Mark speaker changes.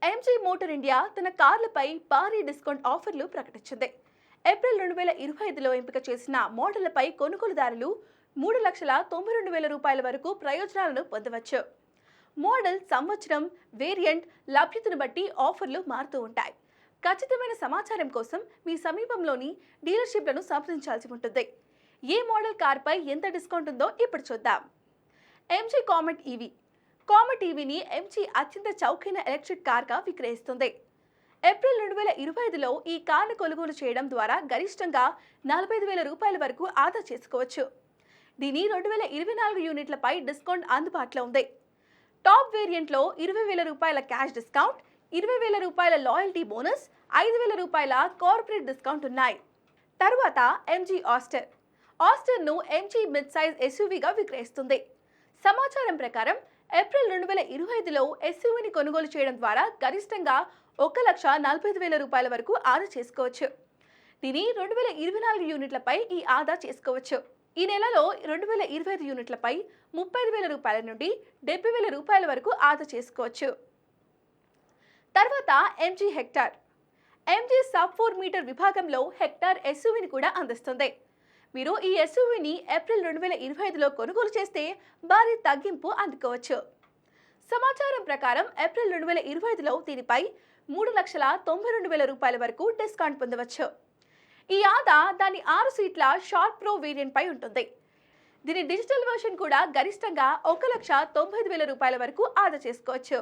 Speaker 1: MG motor India తన కార్లపై భారీ discount ఆఫర్లు ప్రకటించింది. ఏప్రిల్ 2025లో ఎంపిక చేసిన మోడళ్లపై కొనుగోలుదారులు రూ. 3,92,000 వరకు ప్రయోజనాలను పొందవచ్చు. మోడల్, సంవత్సరం, వేరియంట్, లభ్యతను బట్టి ఆఫర్లు మారుతూ ఉంటాయి. ఖచ్చితమైన సమాచారం కోసం మీ సమీపంలోని డీలర్షిప్లను సంప్రదించాల్సి ఉంటుంది. ఏ మోడల్ కార్పై ఎంత డిస్కౌంట్ ఉందో ఇప్పుడు చూద్దాం. MG Comet EV. కామెట్ ఈవీని ఎంజీ అత్యంత చౌకైన ఎలక్ట్రిక్ కార్గా విక్రయిస్తుంది. ఏప్రిల్ 2025లో ఈ కార్ను కొనుగోలు చేయడం ద్వారా గరిష్టంగా రూ. 45,000 వరకు ఆదా చేసుకోవచ్చు. దీని 2024 యూనిట్లపై డిస్కౌంట్ అందుబాటులో ఉంది. టాప్ వేరియంట్లో రూ. 20,000 క్యాష్ డిస్కౌంట్, రూ. 20,000 లాయల్టీ బోనస్, రూ. 5,000 కార్పొరేట్ డిస్కౌంట్ ఉన్నాయి. తరువాత ఎంజీ ఆస్టర్. ఆస్టర్ను ఎంజీ మిడ్ సైజ్ ఎస్యూవీగా విక్రయిస్తుంది. సమాచారం ప్రకారం ఏప్రిల్ 2025లో ఎస్యూవీని కొనుగోలు చేయడం ద్వారా గరిష్టంగా రూ. 1,45,000 వరకు ఆదా చేసుకోవచ్చు. దీని 2024 యూనిట్లపై ఈ ఆదా చేసుకోవచ్చు. ఈ నెలలో 2025 యూనిట్లపై రూ. 35,000 నుండి రూ. 70,000 వరకు ఆదా చేసుకోవచ్చు. తర్వాత MG Hector. MG sub 4 metre విభాగంలో హెక్టార్ ఎస్యూవీని కూడా అందిస్తుంది. మీరు ఈ ఎస్యూవీని ఏప్రిల్ 2025లో కొనుగోలు చేస్తే భారీ తగ్గింపు అందుకోవచ్చు. సమాచారం ప్రకారం ఏప్రిల్ 2025లో దీనిపై రూ. 3,92,000 వరకు డిస్కౌంట్ పొందవచ్చు. ఈ ఆదా దాని 6 సీట్ల షార్ట్ ప్రో వేరియంట్ పై ఉంటుంది. దీని డిజిటల్ వర్షన్ కూడా గరిష్టంగా రూ. 1,95,000 వరకు ఆదా చేసుకోవచ్చు.